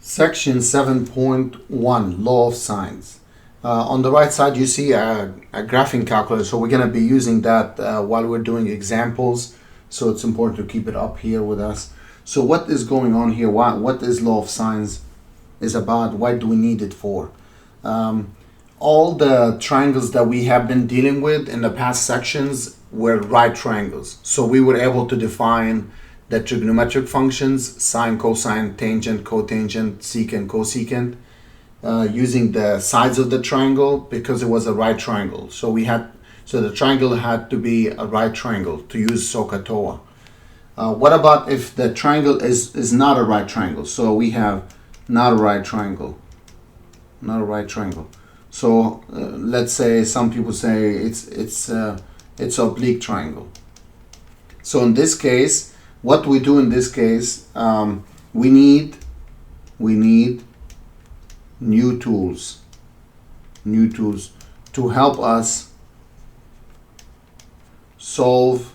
Section 7.1 Law of Sines. On the right side you see a graphing calculator, so we're going to be using that while we're doing examples, so it's important to keep it up here with us. So what is going on here? What is law of sines is about? Why do we need it for? All the triangles that we have been dealing with in the past sections were right triangles, so we were able to define the trigonometric functions, sine, cosine, tangent, cotangent, secant, cosecant, using the sides of the triangle because it was a right triangle. So the triangle had to be a right triangle to use SOHCAHTOA. What about if the triangle is not a right triangle? So we have not a right triangle, not a right triangle. So let's say some people say it's oblique triangle. So in this case, what we do in this case, we need new tools to help us solve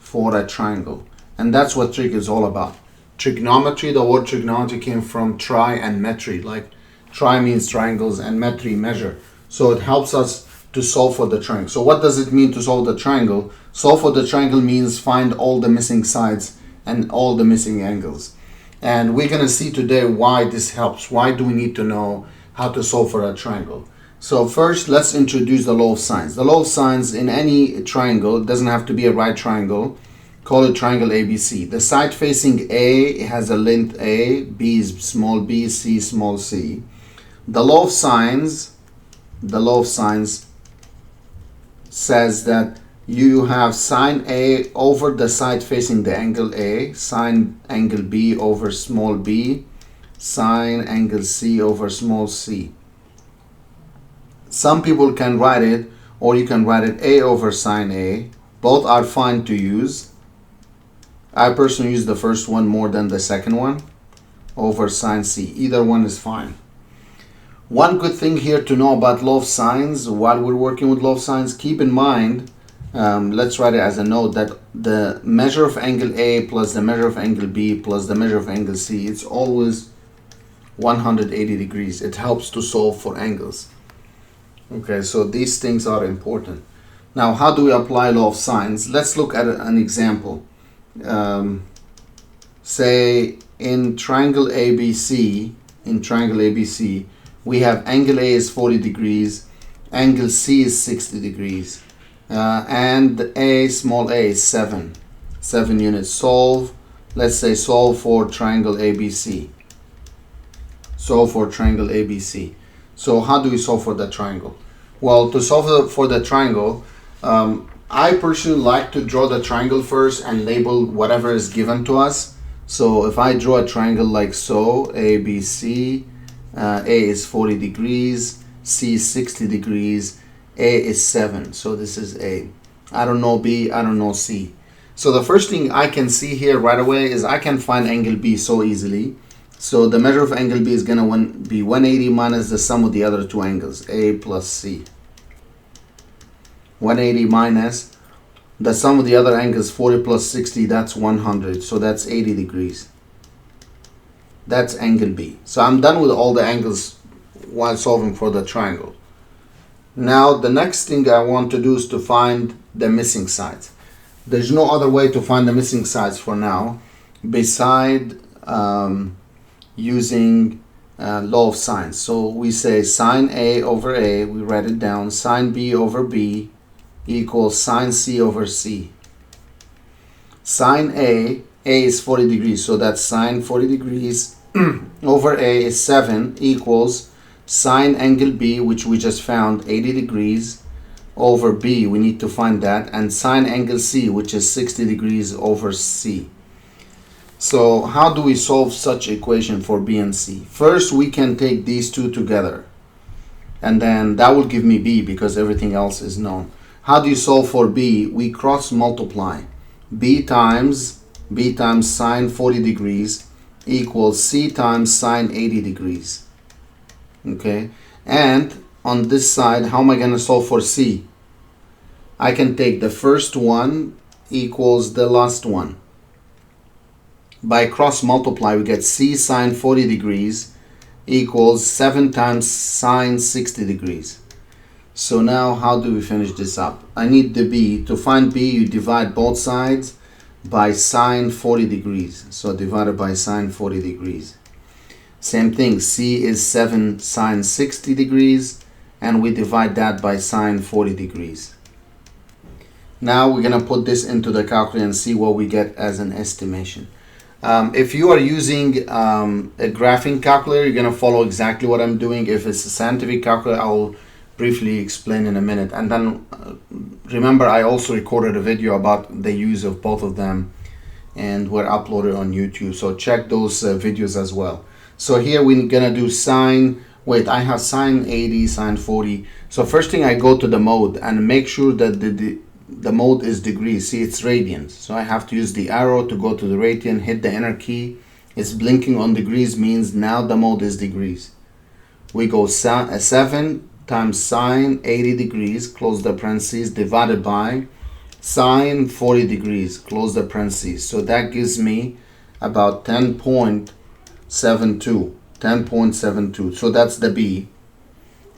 for a triangle, and that's what trig is all about. Trigonometry, the word trigonometry came from tri and metry. Like tri means triangles and metry measure, so it helps us to solve for the triangle. So what does it mean to solve the triangle? Solve for the triangle means find all the missing sides and all the missing angles. And we're going to see today why this helps. Why do we need to know how to solve for a triangle? So first, let's introduce the law of sines. The law of sines in any triangle, it doesn't have to be a right triangle, call it triangle ABC. The side facing A has a length A, B is small b, C small c. The law of sines says that you have sine A over the side facing the angle A, sine angle B over small b, sine angle C over small c. Some people can write it, or you can write it A over sine A. Both are fine to use. I personally use the first one more than the second one, over sine C. Either one is fine. One good thing here to know about law of sines while we're working with law of sines, keep in mind, let's write it as a note, that the measure of angle A plus the measure of angle B plus the measure of angle C, it's always 180 degrees. It helps to solve for angles. Okay, so these things are important. Now, how do we apply law of sines? Let's look at an example. Say in triangle ABC, we have angle A is 40 degrees, angle C is 60 degrees, and small a is 7 units. Solve, let's say solve for triangle ABC. Solve for triangle ABC. So how do we solve for the triangle? Well, to solve for the triangle, I personally like to draw the triangle first and label whatever is given to us. So if I draw a triangle like so, ABC, A is 40 degrees, C is 60 degrees, A is 7. So this is A. I don't know B, I don't know C. So the first thing I can see here right away is I can find angle B so easily. So the measure of angle B is going to be 180 minus the sum of the other two angles, A plus C. 180 minus the sum of the other angles, 40 plus 60, that's 100. So that's 80 degrees. That's angle B. So I'm done with all the angles while solving for the triangle. Now the next thing I want to do is to find the missing sides. There's no other way to find the missing sides for now beside using law of sines. So we say sine A over A, we write it down, sine B over B equals sine C over C. Sine A is 40 degrees, so that's sine 40 degrees over A is 7 equals sine angle B, which we just found, 80 degrees, over B, we need to find that, and sine angle C, which is 60 degrees over C. So how do we solve such equation for B and C? First, we can take these two together, and then that will give me B because everything else is known. How do you solve for B? We cross multiply. B times sine 40 degrees equals C times sine 80 degrees. Okay, and on this side, how am I going to solve for C? I can take the first one equals the last one. By cross multiply, we get C sine 40 degrees equals 7 times sine 60 degrees. So now how do we finish this up? I need the B. To find B, you divide both sides by sine 40 degrees. So divided by sine 40 degrees. Same thing, C is 7 sine 60 degrees, and we divide that by sine 40 degrees. Now we're going to put this into the calculator and see what we get as an estimation. If you are using a graphing calculator, you're going to follow exactly what I'm doing. If it's a scientific calculator, I'll briefly explain in a minute. And then remember, I also recorded a video about the use of both of them, and were uploaded on YouTube. So check those videos as well. So here we're going to do sine, wait, I have sine 80, sine 40. So first thing, I go to the mode and make sure that the mode is degrees. See, it's radians. So I have to use the arrow to go to the radian, hit the enter key. It's blinking on degrees, means now the mode is degrees. We go 7 times sine 80 degrees, close the parentheses, divided by sine 40 degrees, close the parentheses. So that gives me about 10.72. 10.72. So that's the B.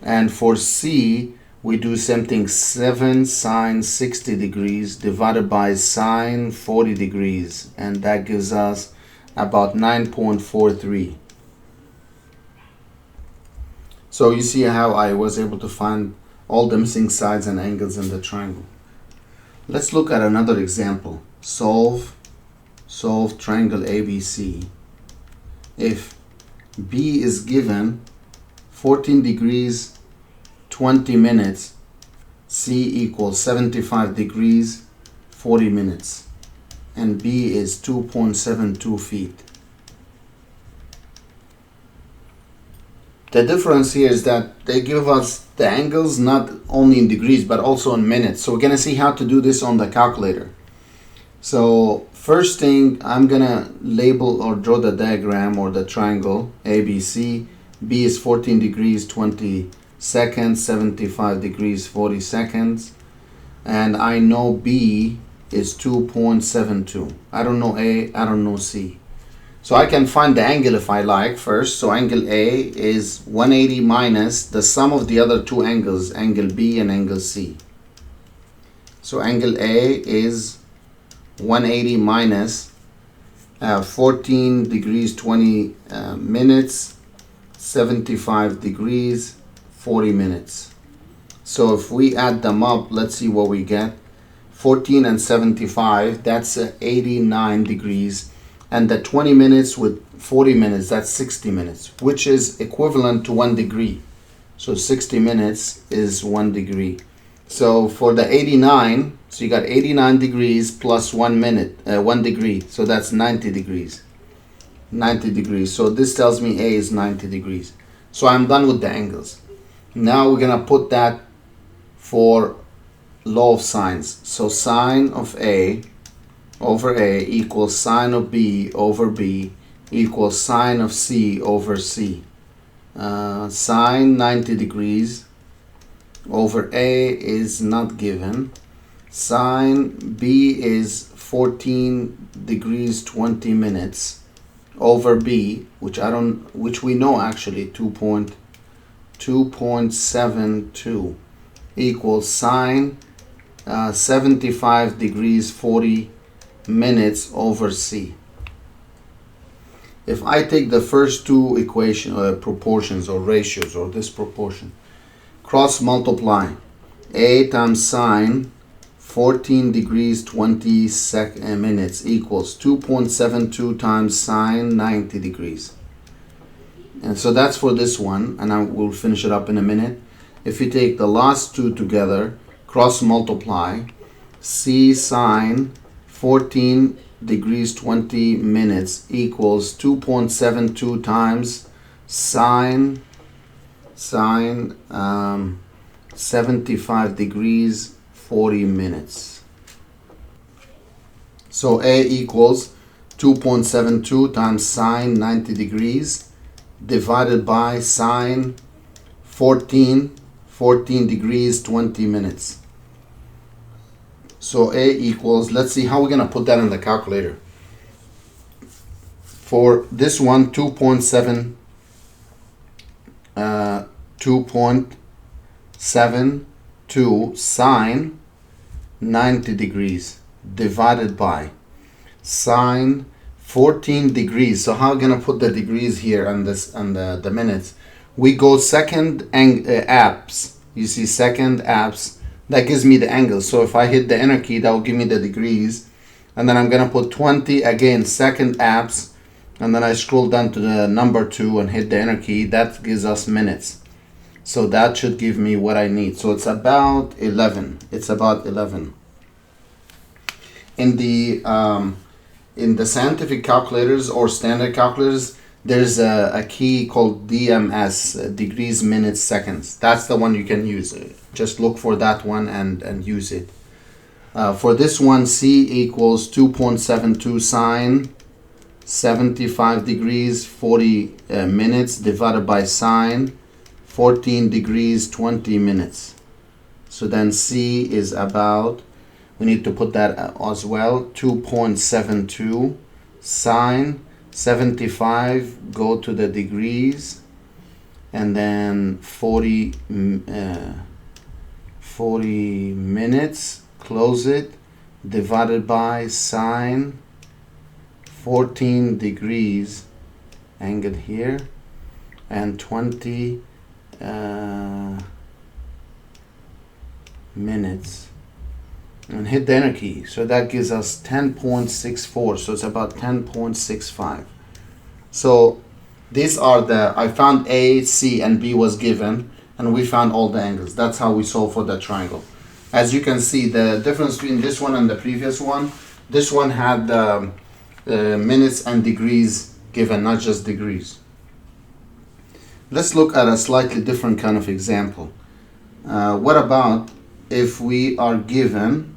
And for C, we do same thing, 7 sine 60 degrees divided by sine 40 degrees, and that gives us about 9.43. So you see how I was able to find all the missing sides and angles in the triangle. Let's look at another example. Solve triangle ABC. If B is given 14 degrees 20 minutes, C equals 75 degrees 40 minutes, and B is 2.72 feet. The difference here is that they give us the angles not only in degrees but also in minutes. So we're going to see how to do this on the calculator. So first thing, I'm going to label or draw the diagram or the triangle ABC. B is 14 degrees 20 seconds, 75 degrees 40 seconds, and I know B is 2.72. I don't know A, I don't know C. So I can find the angle if I like first. So angle A is 180 minus the sum of the other two angles, angle B and angle C. So angle A is 180 minus 14 degrees 20 minutes, 75 degrees 40 minutes. So if we add them up, let's see what we get. 14 and 75, that's 89 degrees. And the 20 minutes with 40 minutes, that's 60 minutes, which is equivalent to 1 degree. So 60 minutes is 1 degree. So for the 89, so you got 89 degrees plus 1 minute, 1 degree. So that's 90 degrees. 90 degrees. So this tells me A is 90 degrees. So I'm done with the angles. Now we're going to put that for law of sines. So sine of A over A equals sine of B over B equals sine of C over C. Sine 90 degrees over A is not given. Sine B is 14 degrees 20 minutes over B, which we know actually 2.72 equals sine 75 degrees 40 minutes over C. If I take the first two proportions or ratios or this proportion, cross multiply, A times sine 14 degrees 20 minutes equals 2.72 times sine 90 degrees. And so that's for this one, and I will finish it up in a minute. If you take the last two together, cross multiply, C sine 14 degrees 20 minutes equals 2.72 times sine 75 degrees 40 minutes. So A equals 2.72 times sine 90 degrees divided by sine 14 degrees 20 minutes. So A equals, let's see how we're going to put that in the calculator. For this one, 2.72 sine 90 degrees divided by sine 14 degrees. So how am I gonna put the degrees here and this and the minutes? We go second apps. You see second apps. That gives me the angle. So if I hit the enter key, that will give me the degrees. And then I'm gonna put 20 again, second apps. And then I scroll down to the number 2 and hit the enter key. That gives us minutes. So that should give me what I need. So it's about 11. It's about 11. In the scientific calculators or standard calculators, there's a key called DMS, degrees, minutes, seconds. That's the one you can use. Just look for that one and use it. For this one, C equals 2.72 sine 75 degrees 40 minutes divided by sine 14 degrees 20 minutes. So then C is about, we need to put that as well, 2.72 sine 75, go to the degrees, and then 40 minutes, close it, divided by sine 14 degrees, angle here, and 20 minutes, and hit the enter key. So that gives us 10.64. So it's about 10.65. So these are I found A, C, and B was given, and we found all the angles. That's how we solve for the triangle. As you can see, the difference between this one and the previous one, this one had minutes and degrees given, not just degrees. Let's look at a slightly different kind of example. What about if we are given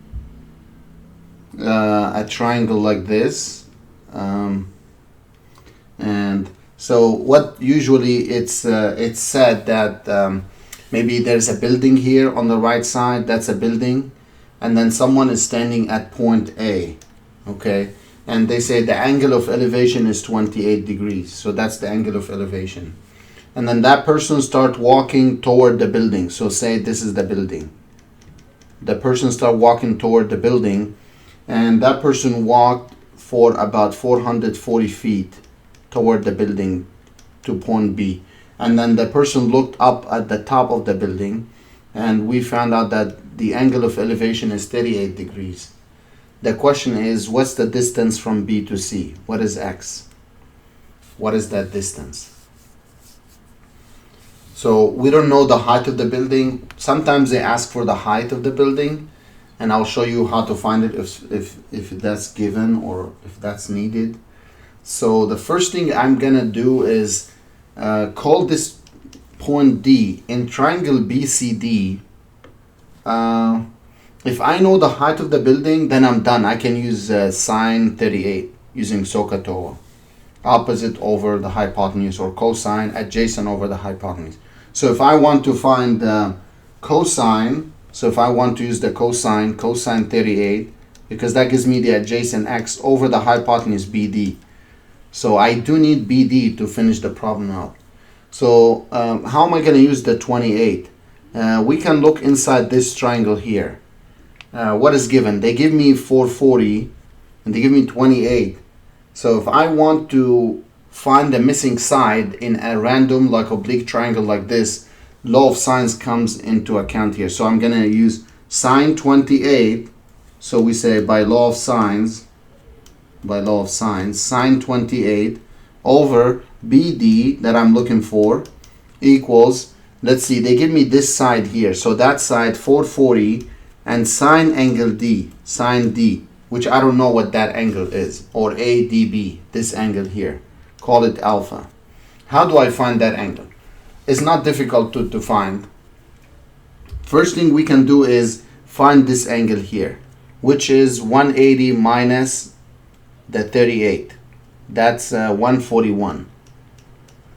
a triangle like this, and so what usually it's said that maybe there's a building here on the right side, that's a building, and then someone is standing at point A, okay, and they say the angle of elevation is 28 degrees, so that's the angle of elevation. And then that person start walking toward the building. So say this is the building. The person start walking toward the building, and that person walked for about 440 feet toward the building to point B. And then the person looked up at the top of the building, and we found out that the angle of elevation is 38 degrees. The question is, what's the distance from B to C? What is X? What is that distance? So we don't know the height of the building. Sometimes they ask for the height of the building, and I'll show you how to find it if that's given or if that's needed. So the first thing I'm gonna do is call this point D in triangle BCD. If I know the height of the building, then I'm done. I can use sine 38 using SOHCAHTOA. Opposite over the hypotenuse, or cosine adjacent over the hypotenuse. So if I want to find cosine, so if I want to use the cosine 38, because that gives me the adjacent x over the hypotenuse BD. So I do need BD to finish the problem out. So how am I going to use the 28? We can look inside this triangle here. What is given? They give me 440 and they give me 28. So if I want to find the missing side in a random like oblique triangle like this, law of sines comes into account here. So I'm going to use sine 28. So we say by law of sines, sine 28 over BD that I'm looking for equals, let's see, they give me this side here. So that side 440 and sine angle D, sine D, which I don't know what that angle is, or ADB, this angle here. Call it alpha. How do I find that angle? It's not difficult to find. First thing we can do is find this angle here, which is 180 minus the 38. That's 141.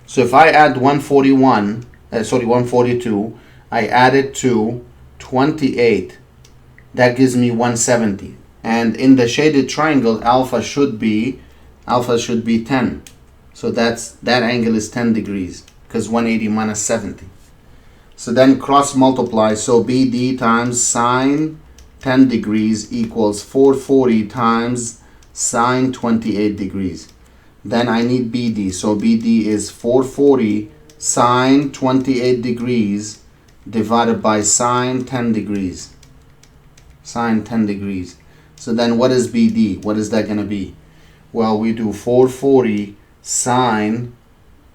So if I add 142, I add it to 28. That gives me 170. And in the shaded triangle, alpha should be Alpha should be 10. So that angle is 10 degrees because 180 minus 70. So then cross multiply. So BD times sine 10 degrees equals 440 times sine 28 degrees. Then I need BD. So BD is 440 sine 28 degrees divided by sine 10 degrees. Sine 10 degrees. So then what is BD? What is that going to be? Well, we do 440 sine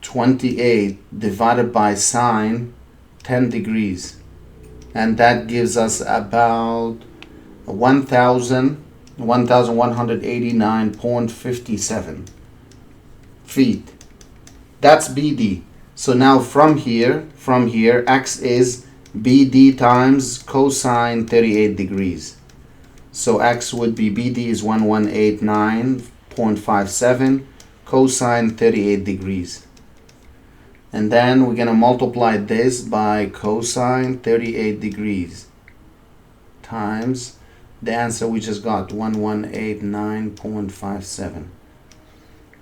28 divided by sine 10 degrees. And that gives us about 1,189.57 feet. That's BD. So now from here, X is BD times cosine 38 degrees. So X would be BD is 1189.57 cosine 38 degrees. And then we're going to multiply this by cosine 38 degrees times the answer we just got, 1189.57.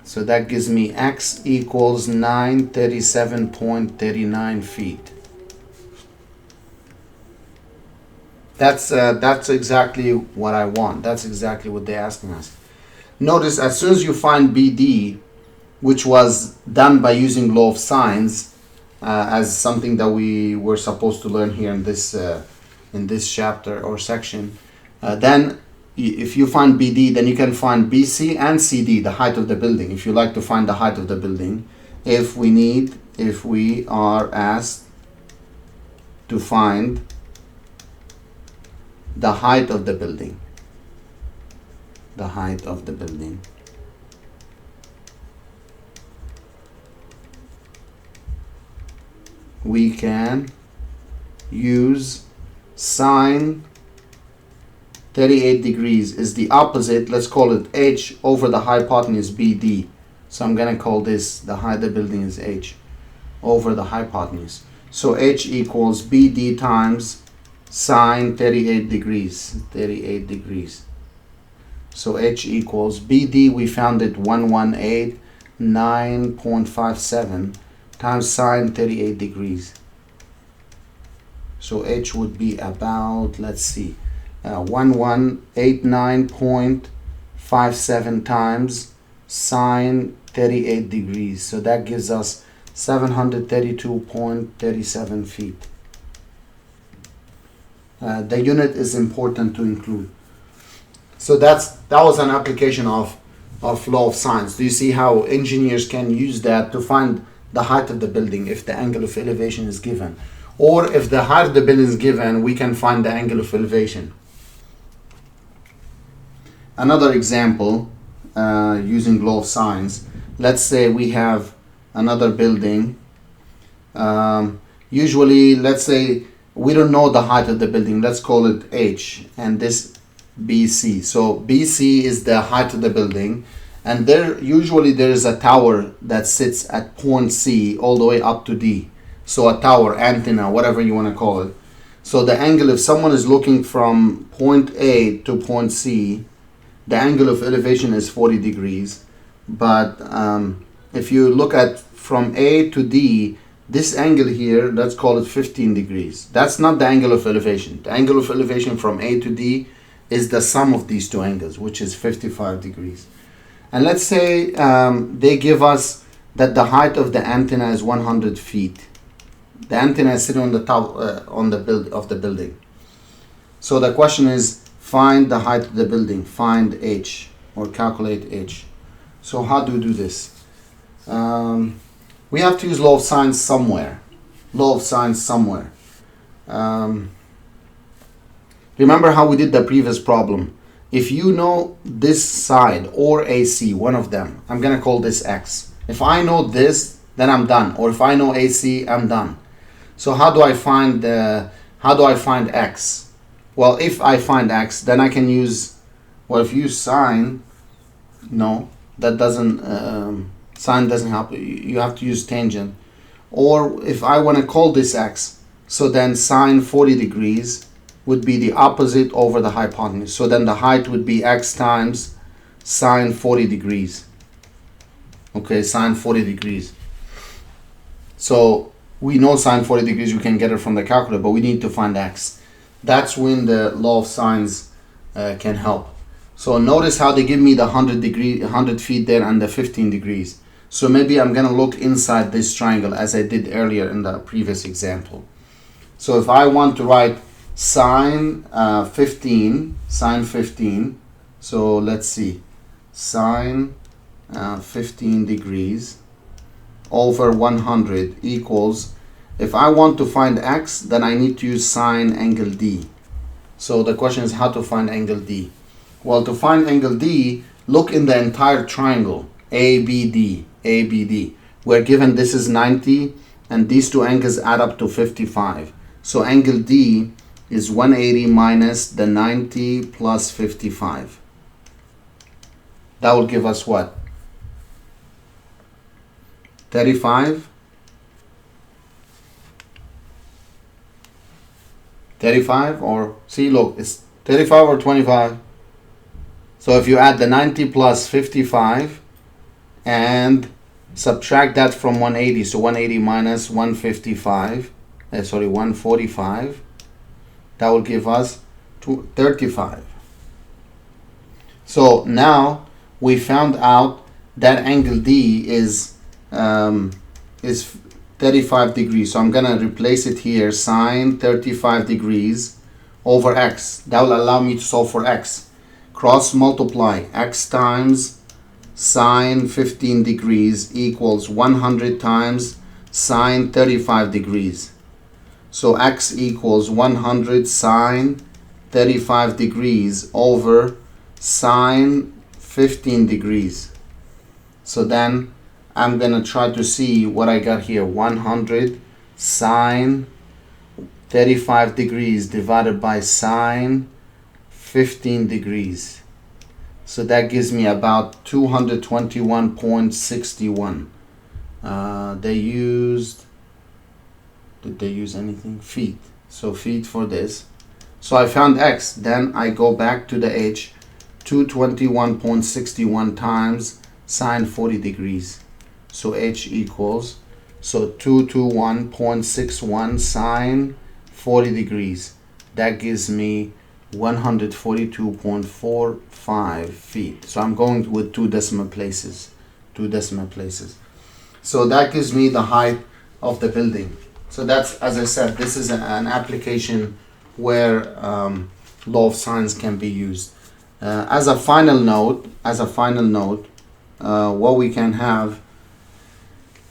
So that gives me X equals 937.39 feet. That's exactly what I want. That's exactly what they're asking us. Notice as soon as you find BD, which was done by using law of sines, as something that we were supposed to learn here in this chapter or section, then if you find BD, then you can find BC and CD, the height of the building. If you like to find the height of the building, if we are asked to find the height of the building, we can use sine 38 degrees is the opposite, let's call it H over the hypotenuse BD. So I'm going to call this, the height of the building is H over the hypotenuse. So H equals BD times sine 38 degrees. So H equals BD, we found it 1189.57 times sine 38 degrees. So H would be about, let's see, 1189.57 times sine 38 degrees. So that gives us 732.37 feet. The unit is important to include. So that was an application of law of sines. Do you see how engineers can use that to find the height of the building if the angle of elevation is given? Or if the height of the building is given, we can find the angle of elevation. Another example using law of sines. Let's say we have another building. Usually, let's say we don't know the height of the building. Let's call it H, and this BC. So BC is the height of the building, and there is a tower that sits at point C all the way up to D. So a tower, antenna, whatever you want to call it. So the angle, if someone is looking from point A to point C, the angle of elevation is 40 degrees. But if you look at from A to D, this angle here, let's call it 15 degrees. That's not the angle of elevation. The angle of elevation from A to D is the sum of these two angles, which is 55 degrees. And let's say they give us that the height of the antenna is 100 feet. The antenna is sitting on the top of the building. So the question is, find the height of the building, find H, or calculate H. So how do we do this? We have to use law of sines somewhere. Remember how we did the previous problem. If you know this side or AC, one of them, I'm going to call this X. If I know this, then I'm done. Or if I know AC, I'm done. So how do I find X? Well, if I find X, then I can use, if you use sine, no, that doesn't, sine doesn't help. You have to use tangent. Or if I want to call this X, so then sine 40 degrees would be the opposite over the hypotenuse. So then the height would be X times sine 40 degrees. Okay, sine 40 degrees. So we know sine 40 degrees, you can get it from the calculator, but we need to find x. That's when the law of sines can help. So notice how they give me the 100 feet there and the 15 degrees. So maybe I'm gonna look inside this triangle as I did earlier in the previous example. So if I want to write sine 15, so let's see, sine 15 degrees over 100 equals, if I want to find x, then I need to use sine angle D. So the question is how to find angle D. Well, to find angle D, look in the entire triangle, ABD. We're given this is 90, and these two angles add up to 55. So angle D is 180 minus the 90 plus 55. That will give us what? 35? 35 or, see, look, it's 35 or 25. So if you add the 90 plus 55 and subtract that from 180, so 180 minus 155, 145, that will give us 35. So now we found out that angle D is 35 degrees. So I'm gonna replace it here, sine 35 degrees over x. That will allow me to solve for x. Cross multiply, x times sine 15 degrees equals 100 times sine 35 degrees. So x equals 100 sine 35 degrees over sine 15 degrees. So then I'm gonna try to see what I got here. 100 sine 35 degrees divided by sine 15 degrees. So that gives me about 221.61. Did they use anything? Feet. So feet for this. So I found x. Then I go back to the h. 221.61 times sine 40 degrees. So h equals, so 221.61 sine 40 degrees. That gives me 142.45 feet. So I'm going with two decimal places. So that gives me the height of the building. So that's, as I said, this is an application where law of sines can be used. As a final note, what we can have,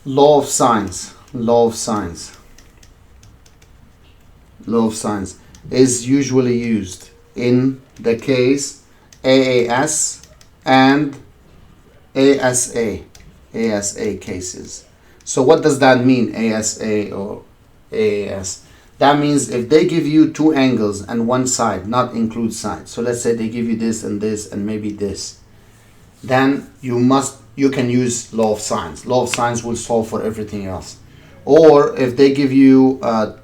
law of sines is usually used in the case AAS and ASA cases. So what does that mean, ASA or AAS? That means if they give you two angles and one side, not include side. So let's say they give you this and maybe this. Then you can use law of sines. Law of sines will solve for everything else. Or if they give you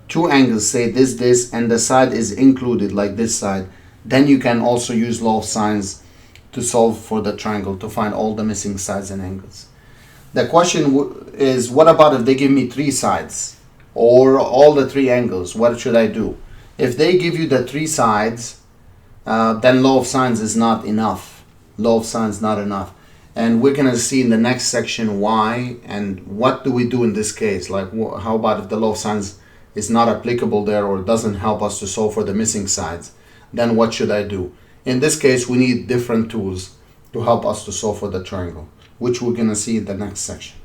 two angles, say this, and the side is included, like this side, then you can also use law of sines to solve for the triangle, to find all the missing sides and angles. The question is, what about if they give me three sides or all the three angles? What should I do? If they give you the three sides, then law of sines is not enough. Law of sines not enough. And we're going to see in the next section why and what do we do in this case. Like, how about if the law of sines is not applicable there or doesn't help us to solve for the missing sides? Then what should I do? In this case, we need different tools to help us to solve for the triangle, which we're going to see in the next section.